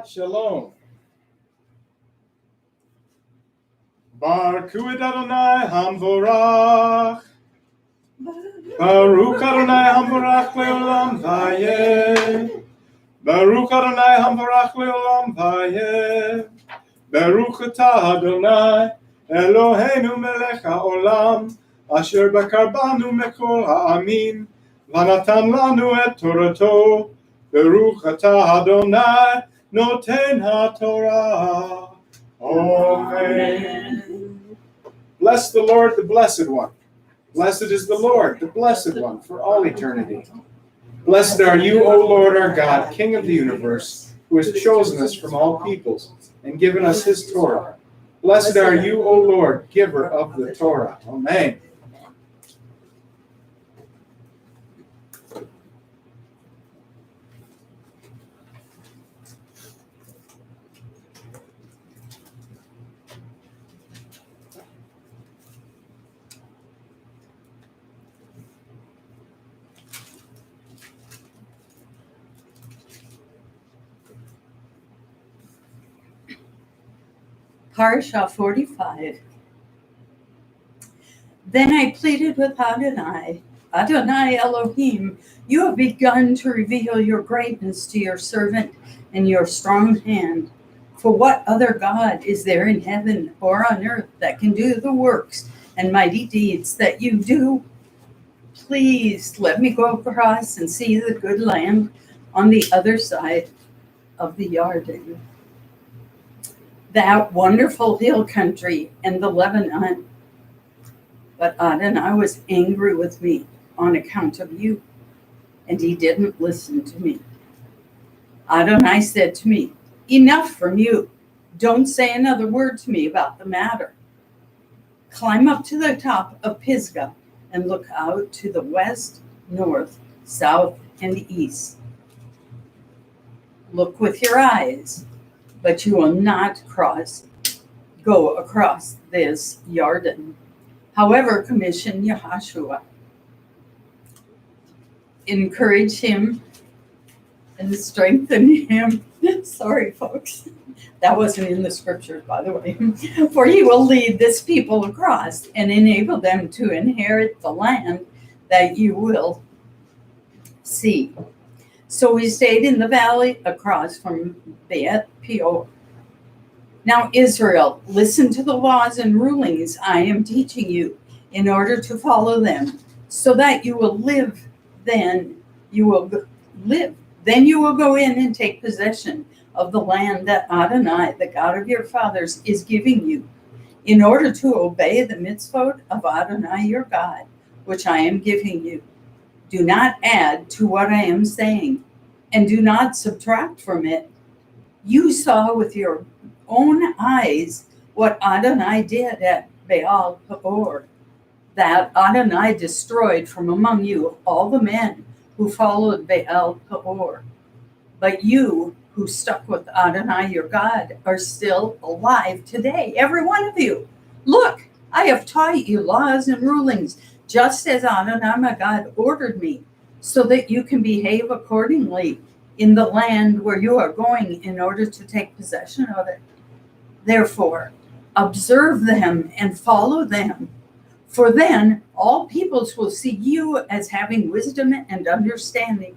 Shabbat Shalom. Baruch Adonai Hamvorach. Baruch Adonai Hamvorach Leolam Vayeh. Baruch Adonai Hamvorach Leolam Vayeh. Baruch Atah Adonai Eloheinu melech haolam asher bakar banu mekol ha'amim v'natan lanu et Torato. Baruch Atah Adonai noten haTorah. Amen. Bless the Lord, the Blessed One. Blessed is the Lord, the Blessed One, for all eternity. Blessed are you, O Lord our God, King of the universe, who has chosen us from all peoples and given us his Torah. Blessed are you, O Lord, giver of the Torah. Amen. Parashah 45. Then I pleaded with Adonai, Adonai Elohim, you have begun to reveal your greatness to your servant and your strong hand. For what other God is there in heaven or on earth that can do the works and mighty deeds that you do? Please let me go across and see the good land on the other side of the Jordan, that wonderful hill country and the Lebanon. But Adonai was angry with me on account of you, and he didn't listen to me. Adonai said to me, enough from you. Don't say another word to me about the matter. Climb up to the top of Pisgah and look out to the west, north, south, and east. Look with your eyes, but you will not go across this Jordan. However, commission Yehoshua. Encourage him and strengthen him. Sorry, folks. That wasn't in the scriptures, by the way. For he will lead this people across and enable them to inherit the land that you will see. So we stayed in the valley across from Beth Peor. Now, Israel, listen to the laws and rulings I am teaching you in order to follow them, so that you will live. Then you will live. Then you will go in and take possession of the land that Adonai, the God of your fathers, is giving you, in order to obey the mitzvot of Adonai your God, which I am giving you. Do not add to what I am saying, and do not subtract from it. You saw with your own eyes what Adonai did at Baal Peor, that Adonai destroyed from among you all the men who followed Baal Peor. But you who stuck with Adonai your God are still alive today, every one of you. Look, I have taught you laws and rulings, just as Adonai my God ordered me, so that you can behave accordingly in the land where you are going in order to take possession of it. Therefore, observe them and follow them, for then all peoples will see you as having wisdom and understanding.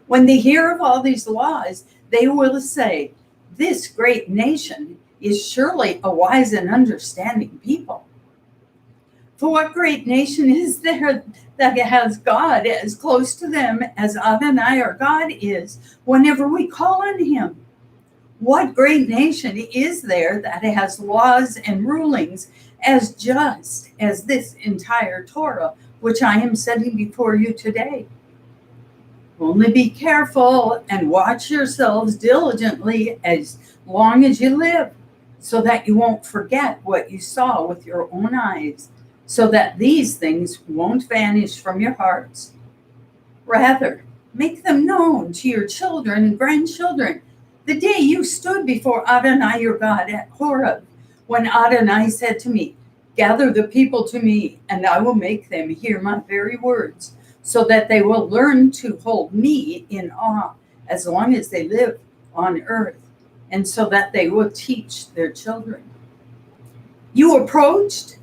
When they hear of all these laws, they will say, this great nation is surely a wise and understanding people. For what great nation is there that has God as close to them as Adonai our God is whenever we call on him? What great nation is there that has laws and rulings as just as this entire Torah, which I am setting before you today? Only be careful and watch yourselves diligently as long as you live, so that you won't forget what you saw with your own eyes, so that these things won't vanish from your hearts. Rather, make them known to your children and grandchildren, the day you stood before Adonai your God at Horeb, when Adonai said to me, gather the people to me, and I will make them hear my very words, so that they will learn to hold me in awe as long as they live on earth. and so that they will teach their children. You approached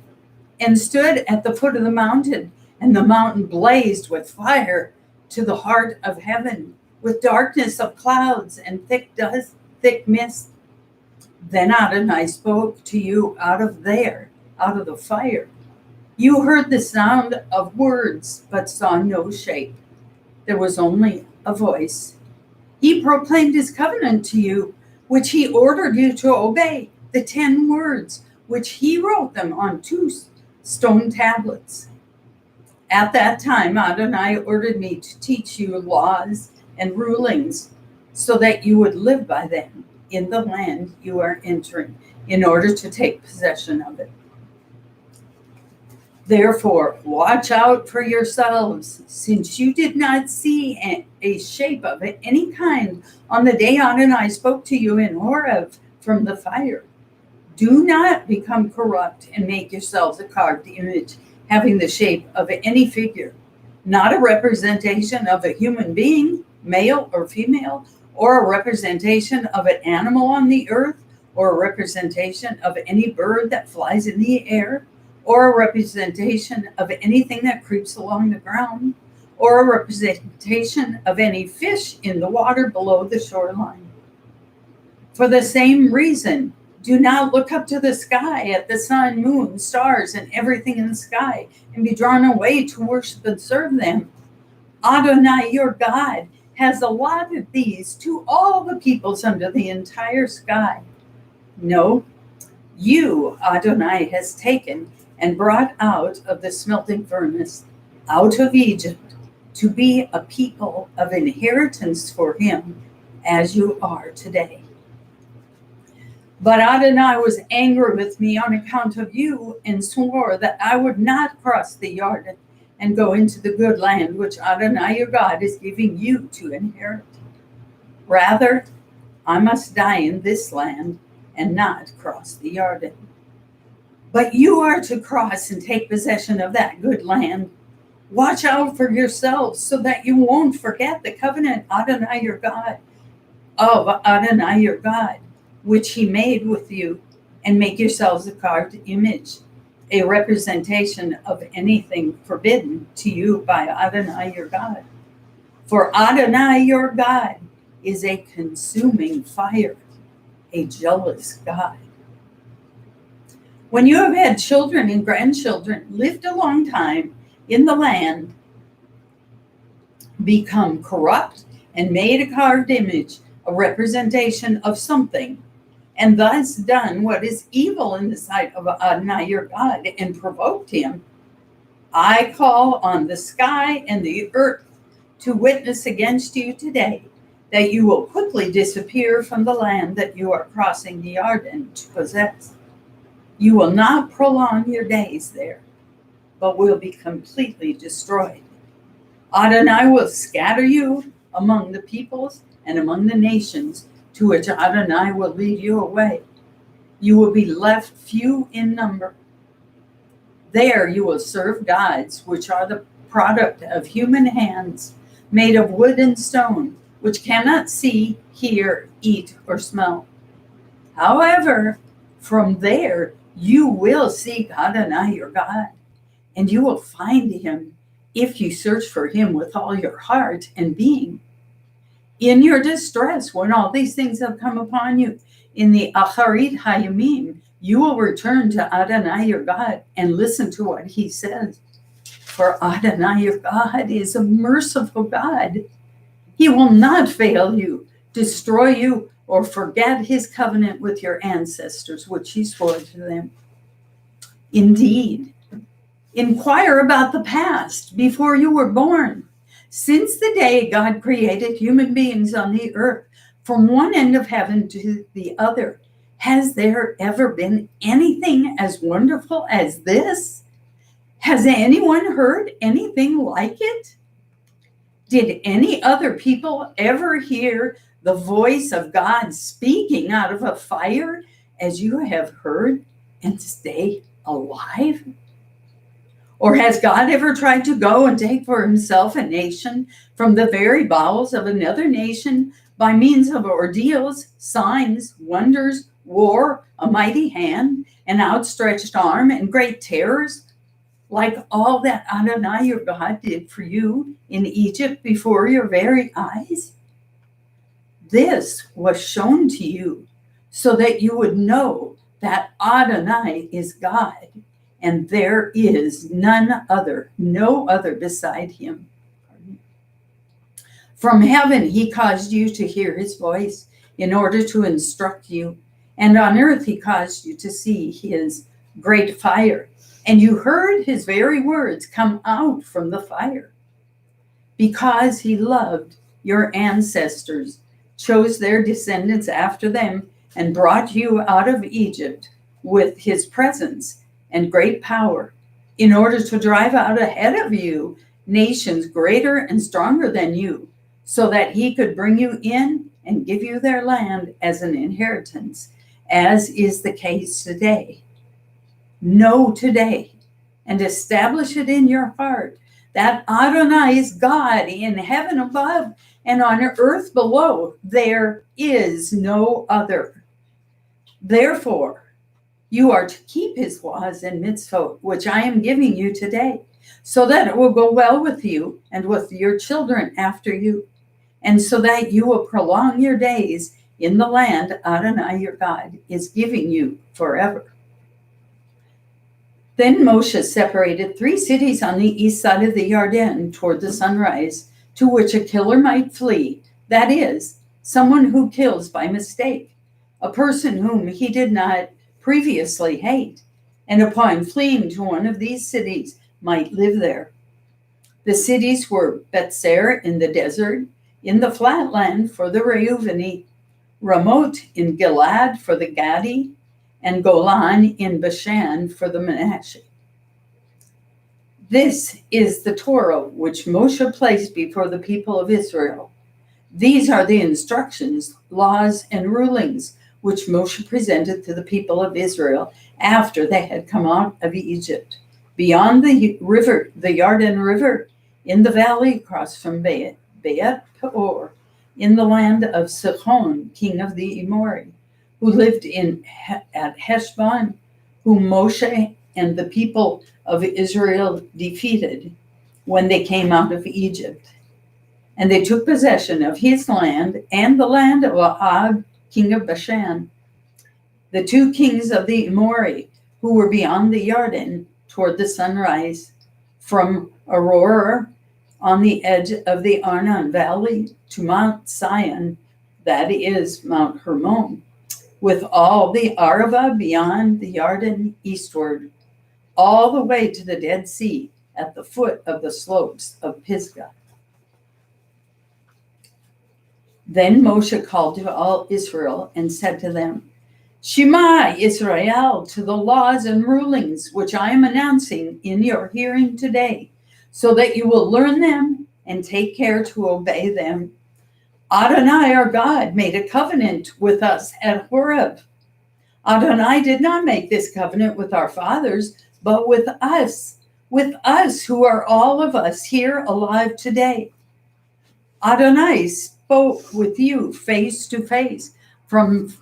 and stood at the foot of the mountain, and the mountain blazed with fire to the heart of heaven, with darkness of clouds and thick dust, thick mist. Then Adonai spoke to you out of the fire. You heard the sound of words, but saw no shape. There was only a voice. He proclaimed his covenant to you, which he ordered you to obey, the 10 words, which he wrote them on 2 stone tablets. At that time, Adonai ordered me to teach you laws and rulings so that you would live by them in the land you are entering in order to take possession of it. Therefore, watch out for yourselves, since you did not see a shape of any kind on the day Adonai spoke to you in Horeb from the fire. Do not become corrupt and make yourselves a carved image having the shape of any figure, not a representation of a human being, male or female, or a representation of an animal on the earth, or a representation of any bird that flies in the air, or a representation of anything that creeps along the ground, or a representation of any fish in the water below the shoreline. For the same reason, do not look up to the sky at the sun, moon, stars, and everything in the sky, and be drawn away to worship and serve them. Adonai, your God, has allotted these to all the peoples under the entire sky. No, you, Adonai, has taken and brought out of the smelting furnace, out of Egypt, to be a people of inheritance for him, as you are today. But Adonai was angry with me on account of you and swore that I would not cross the Jordan and go into the good land which Adonai your God is giving you to inherit. Rather, I must die in this land and not cross the Jordan. But you are to cross and take possession of that good land. Watch out for yourselves so that you won't forget the covenant Adonai your God, which he made with you, and make yourselves a carved image, a representation of anything forbidden to you by Adonai your God. For Adonai your God is a consuming fire, a jealous God. When you have had children and grandchildren, lived a long time in the land, become corrupt, and made a carved image, a representation of something, and thus done what is evil in the sight of Adonai your God, and provoked him, I call on the sky and the earth to witness against you today that you will quickly disappear from the land that you are crossing the Jordan to possess. You will not prolong your days there, but will be completely destroyed. Adonai will scatter you among the peoples and among the nations to which Adonai will lead you away. You will be left few in number. There you will serve gods, which are the product of human hands, made of wood and stone, which cannot see, hear, eat, or smell. However, from there you will seek Adonai your God, and you will find him if you search for him with all your heart and being. In your distress, when all these things have come upon you, in the Acharit Hayamim, you will return to Adonai your God and listen to what he says. For Adonai your God is a merciful God. He will not fail you, destroy you, or forget his covenant with your ancestors, which he swore to them. Indeed, inquire about the past before you were born. Since the day God created human beings on the earth, from one end of heaven to the other, has there ever been anything as wonderful as this? Has anyone heard anything like it? Did any other people ever hear the voice of God speaking out of a fire as you have heard and stay alive? Or has God ever tried to go and take for himself a nation from the very bowels of another nation, by means of ordeals, signs, wonders, war, a mighty hand, an outstretched arm, and great terrors, like all that Adonai your God did for you in Egypt before your very eyes? This was shown to you so that you would know that Adonai is God, and there is none other, no other beside him. From heaven he caused you to hear his voice in order to instruct you, and on earth he caused you to see his great fire, and you heard his very words come out from the fire. Because he loved your ancestors, chose their descendants after them, and brought you out of Egypt with his presence and great power, in order to drive out ahead of you nations greater and stronger than you, so that he could bring you in and give you their land as an inheritance, as is the case today. Know today and establish it in your heart that Adonai is God in heaven above and on earth below. There is no other. Therefore, you are to keep his laws and mitzvot, which I am giving you today, so that it will go well with you and with your children after you, and so that you will prolong your days in the land Adonai your God is giving you forever. Then Moshe separated 3 cities on the east side of the Jordan toward the sunrise, to which a killer might flee, that is, someone who kills by mistake, a person whom he did not previously hate, and upon fleeing to one of these cities might live there. The cities were Betzer in the desert, in the flat land for the Reuveni, Ramot in Gilad for the Gadi, and Golan in Bashan for the Manasseh. This is the Torah which Moshe placed before the people of Israel. These are the instructions, laws, and rulings which Moshe presented to the people of Israel after they had come out of Egypt, beyond the river, the Jordan River, in the valley across from Be'et Peor, in the land of Sihon, king of the Amori, who lived at Heshbon, whom Moshe and the people of Israel defeated when they came out of Egypt. And they took possession of his land and the land of Og, king of Bashan, the 2 kings of the Amori, who were beyond the Jordan toward the sunrise, from Aurora on the edge of the Arnon Valley to Mount Sion, that is Mount Hermon, with all the Arava beyond the Jordan eastward, all the way to the Dead Sea at the foot of the slopes of Pisgah. Then Moshe called to all Israel and said to them, Shema Israel, to the laws and rulings which I am announcing in your hearing today, so that you will learn them and take care to obey them. Adonai our God made a covenant with us at Horeb. Adonai did not make this covenant with our fathers, but with us who are all of us here alive today. Adonai spoke with you face to face from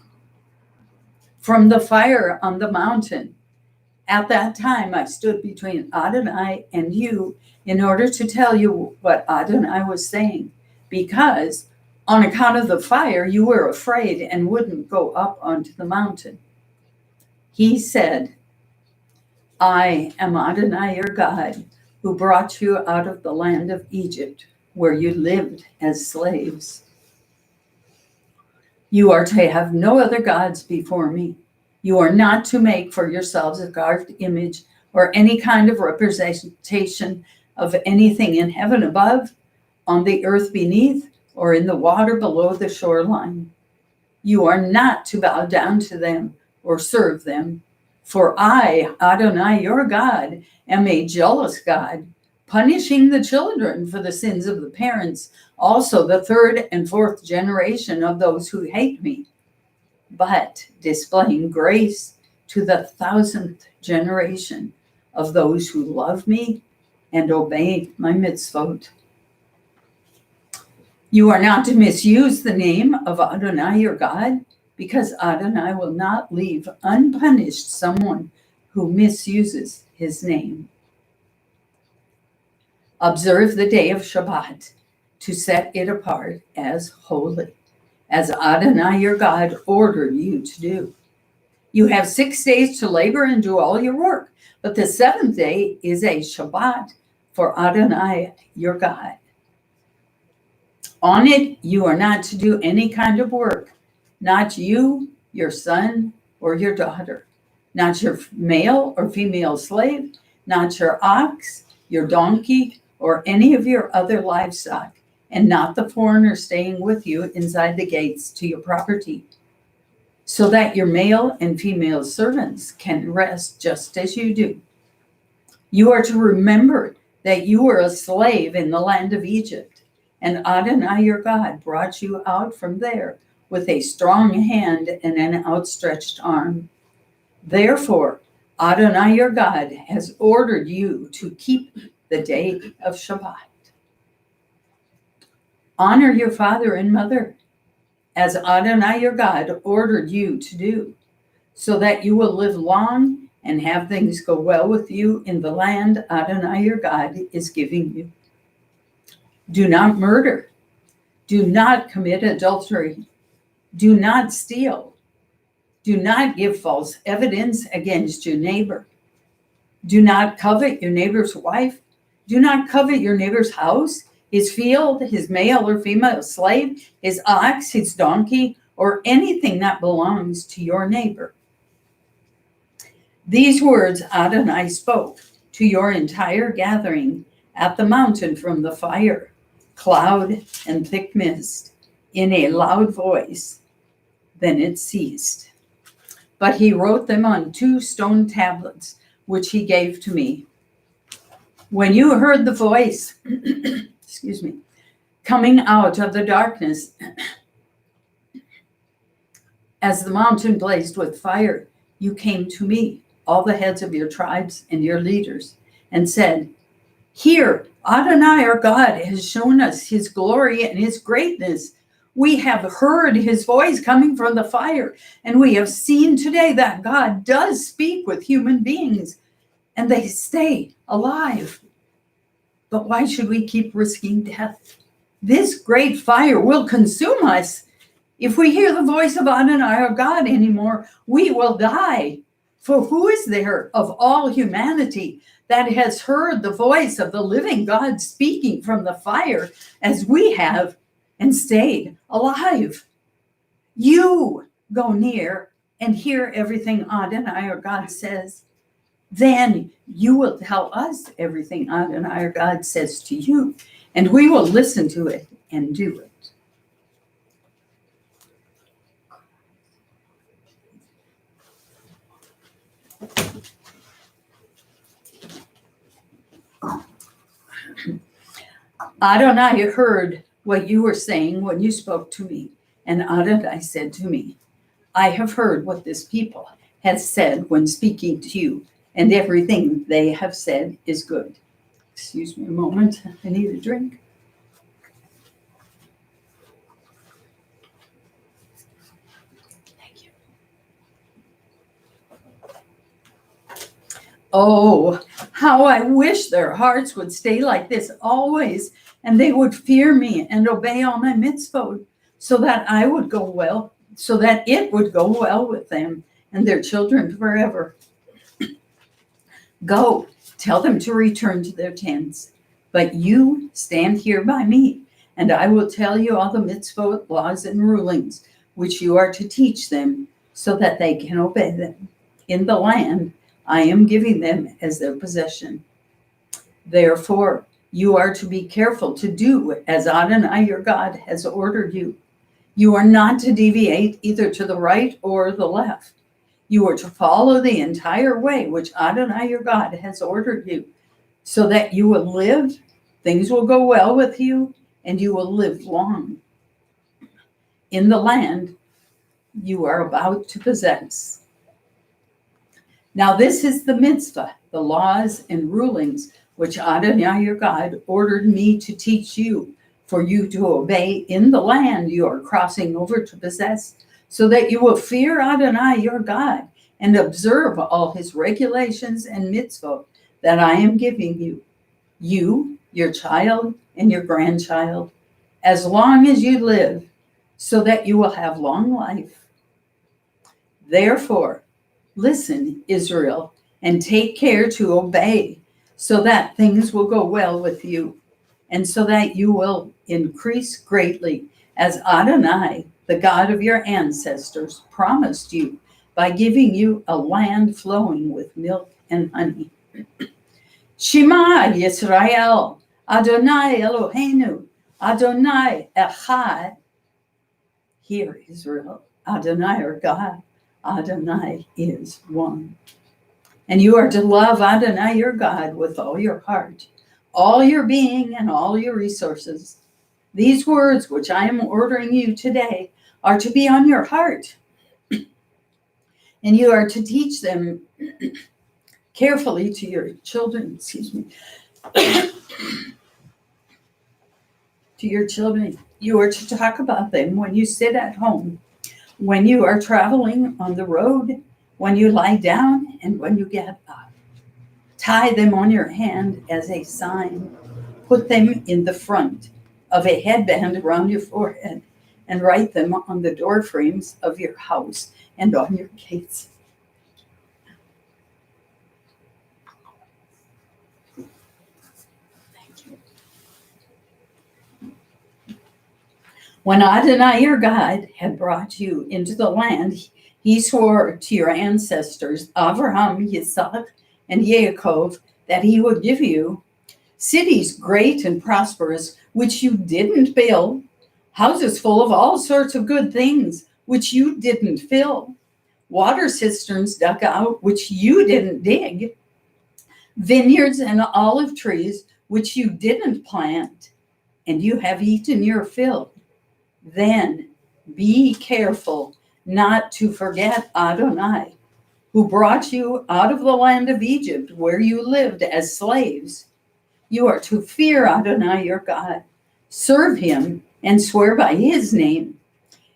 the fire on the mountain. At that time, I stood between Adonai and you in order to tell you what Adonai was saying, because on account of the fire, you were afraid and wouldn't go up onto the mountain. He said, I am Adonai your God, who brought you out of the land of Egypt, where you lived as slaves. You are to have no other gods before me. You are not to make for yourselves a carved image or any kind of representation of anything in heaven above, on the earth beneath, or in the water below the shoreline. You are not to bow down to them or serve them. For I, Adonai your God, am a jealous God, punishing the children for the sins of the parents, also the 3rd and 4th generation of those who hate me, but displaying grace to the 1000th generation of those who love me and obey my mitzvot. You are not to misuse the name of Adonai your God, because Adonai will not leave unpunished someone who misuses his name. Observe the day of Shabbat to set it apart as holy, as Adonai your God ordered you to do. You have 6 days to labor and do all your work, but the seventh day is a Shabbat for Adonai your God. On it, you are not to do any kind of work, not you, your son, or your daughter, not your male or female slave, not your ox, your donkey, or any of your other livestock, and not the foreigner staying with you inside the gates to your property, so that your male and female servants can rest just as you do. You are to remember that you were a slave in the land of Egypt, and Adonai your God brought you out from there with a strong hand and an outstretched arm. Therefore, Adonai your God has ordered you to keep the day of Shabbat. Honor your father and mother, as Adonai your God ordered you to do, so that you will live long and have things go well with you in the land Adonai your God is giving you. Do not murder. Do not commit adultery. Do not steal. Do not give false evidence against your neighbor. Do not covet your neighbor's wife. Do not covet your neighbor's house, his field, his male or female slave, his ox, his donkey, or anything that belongs to your neighbor. These words Adonai spoke to your entire gathering at the mountain from the fire, cloud, and thick mist in a loud voice. Then it ceased. But he wrote them on 2 stone tablets, which he gave to me. When you heard the voice, coming out of the darkness, as the mountain blazed with fire, you came to me, all the heads of your tribes and your leaders, and said, "Here, Adonai our God has shown us his glory and his greatness. We have heard his voice coming from the fire, and we have seen today that God does speak with human beings, and they stay alive. But why should we keep risking death? This great fire will consume us. If we hear the voice of Adonai our God anymore, we will die. For who is there of all humanity that has heard the voice of the living God speaking from the fire as we have and stayed alive? You go near and hear everything Adonai our God says. Then you will tell us everything Adonai our God says to you, and we will listen to it and do it." Adonai heard what you were saying when you spoke to me, and Adonai said to me, "I have heard what this people has said when speaking to you, and everything they have said is good." Excuse me a moment, I need a drink. Thank you. Oh, how I wish their hearts would stay like this always, and they would fear me and obey all my mitzvot, so that it would go well with them and their children forever. Go, tell them to return to their tents, but you stand here by me, and I will tell you all the mitzvot, laws, and rulings, which you are to teach them, so that they can obey them in the land I am giving them as their possession. Therefore, you are to be careful to do as Adonai your God has ordered you. You are not to deviate either to the right or the left. You are to follow the entire way which Adonai your God has ordered you, so that you will live, things will go well with you, and you will live long in the land you are about to possess. Now this is the mitzvah, the laws and rulings which Adonai your God ordered me to teach you for you to obey in the land you are crossing over to possess, so that you will fear Adonai your God and observe all his regulations and mitzvot that I am giving you, your child, and your grandchild, as long as you live, so that you will have long life. Therefore, listen, Israel, and take care to obey, so that things will go well with you, and so that you will increase greatly, as Adonai, the God of your ancestors, promised you by giving you a land flowing with milk and honey. Shema Yisrael, Adonai Eloheinu, Adonai Echad. Hear, Israel, Adonai our God, Adonai is one. And you are to love Adonai your God with all your heart, all your being, and all your resources. These words which I am ordering you today are to be on your heart, and you are to teach them carefully to your children, to your children. You are to talk about them when you sit at home, when you are traveling on the road, when you lie down, and when you get up. Tie them on your hand as a sign. Put them in the front of a headband around your forehead, and write them on the door frames of your house and on your gates. Thank you. When Adonai your God had brought you into the land he swore to your ancestors, Abraham, Yitzhak, and Yaakov, that he would give you, cities great and prosperous, which you didn't build, houses full of all sorts of good things, which you didn't fill, water cisterns dug out, which you didn't dig, vineyards and olive trees, which you didn't plant, and you have eaten your fill. Then be careful not to forget Adonai, who brought you out of the land of Egypt, where you lived as slaves. You are to fear Adonai your God, serve him, and swear by his name.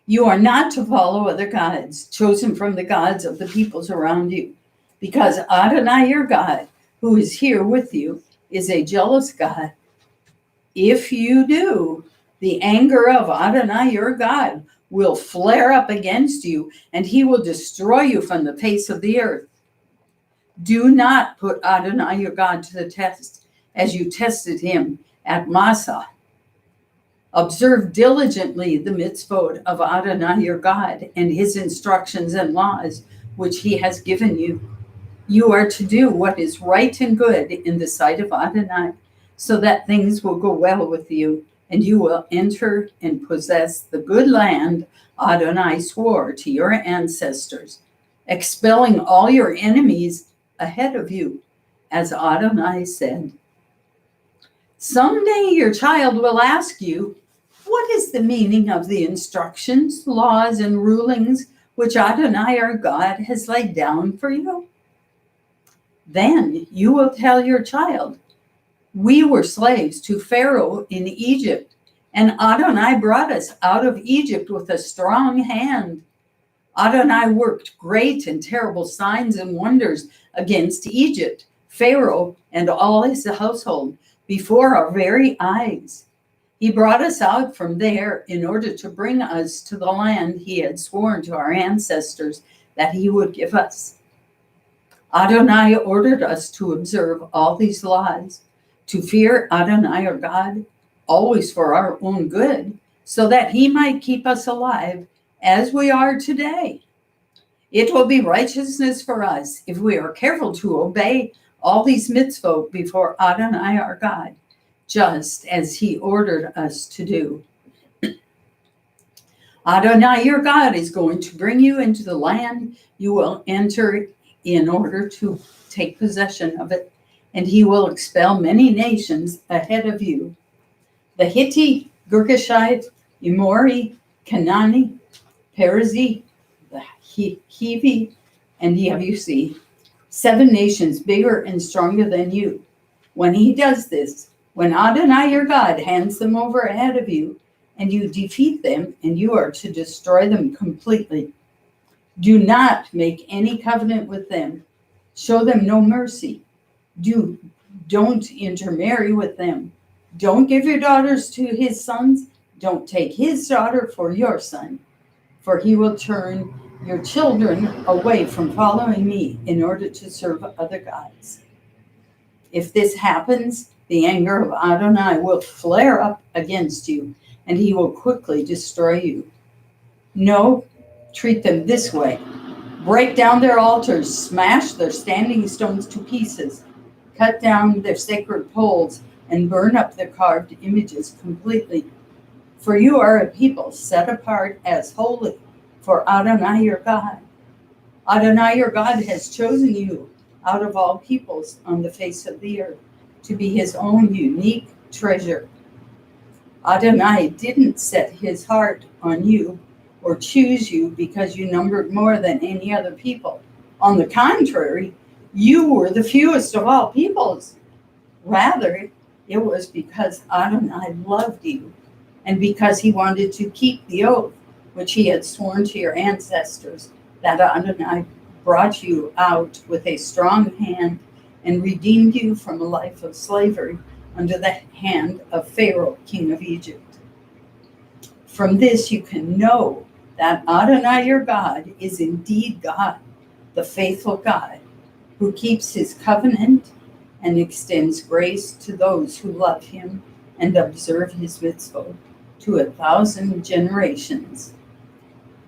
You are not to follow other gods, chosen from the gods of the peoples around you, because Adonai your God, who is here with you, is a jealous God. If you do, the anger of Adonai your God will flare up against you, and he will destroy you from the face of the earth. Do not put Adonai your God to the test, as you tested him at Massah. Observe diligently the mitzvot of Adonai your God and his instructions and laws, which he has given you. You are to do what is right and good in the sight of Adonai, so that things will go well with you, and you will enter and possess the good land Adonai swore to your ancestors, expelling all your enemies ahead of you, as Adonai said. Someday your child will ask you, what is the meaning of the instructions, laws, and rulings which Adonai our God has laid down for you? Then you will tell your child, we were slaves to Pharaoh in Egypt, and Adonai brought us out of Egypt with a strong hand. Adonai worked great and terrible signs and wonders against Egypt, Pharaoh, and all his household before our very eyes. He brought us out from there in order to bring us to the land he had sworn to our ancestors that he would give us. Adonai ordered us to observe all these laws, to fear Adonai our God, always for our own good, so that he might keep us alive as we are today. It will be righteousness for us if we are careful to obey all these mitzvot before Adonai our God, just as he ordered us to do. Adonai your God is going to bring you into the land you will enter in order to take possession of it, and he will expel many nations ahead of you. The Hittite, Girgashite, Emori, Canaanite, Perizzite, the Hivi, and Yebusi, 7 nations bigger and stronger than you. When he does this, When Adonai your God hands them over ahead of you, and you defeat them, and you are to destroy them completely, do not make any covenant with them. Show them no mercy. Don't intermarry with them. Don't give your daughters to his sons. Don't take his daughter for your son, for he will turn your children away from following me in order to serve other gods. If this happens, the anger of Adonai will flare up against you, and he will quickly destroy you. No, treat them this way. Break down their altars, smash their standing stones to pieces, cut down their sacred poles, and burn up their carved images completely. For you are a people set apart as holy for Adonai your God. Adonai your God has chosen you out of all peoples on the face of the earth to be his own unique treasure. Adonai didn't set his heart on you or choose you because you numbered more than any other people. On the contrary, you were the fewest of all peoples. Rather, it was because Adonai loved you and because he wanted to keep the oath which he had sworn to your ancestors, that Adonai brought you out with a strong hand and redeemed you from a life of slavery under the hand of Pharaoh, king of Egypt. From this you can know that Adonai your God is indeed God, the faithful God, who keeps his covenant and extends grace to those who love him and observe his mitzvot to 1,000 generations.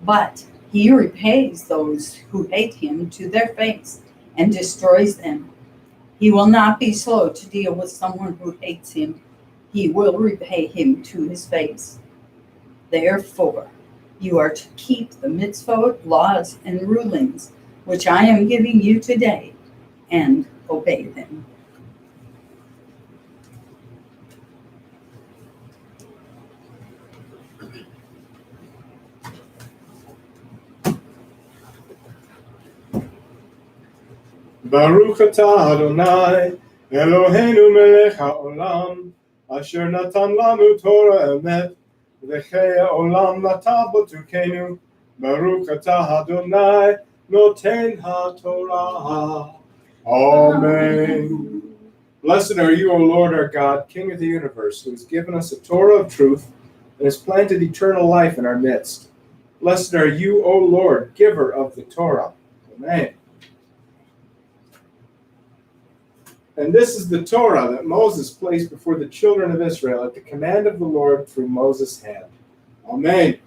But he repays those who hate him to their face and destroys them. He will not be slow to deal with someone who hates him. He will repay him to his face. Therefore, you are to keep the mitzvot, laws, and rulings, which I am giving you today, and obey them. Baruch atah Adonai, Eloheinu melech haolam, asher natan lanu Torah emet, v'chei ha'olam nata botukenu. Baruch atah Adonai, noten haTorah. Amen. Blessed are you, O Lord our God, King of the universe, who has given us a Torah of truth and has planted eternal life in our midst. Blessed are you, O Lord, giver of the Torah. Amen. And this is the Torah that Moses placed before the children of Israel at the command of the Lord through Moses' hand. Amen.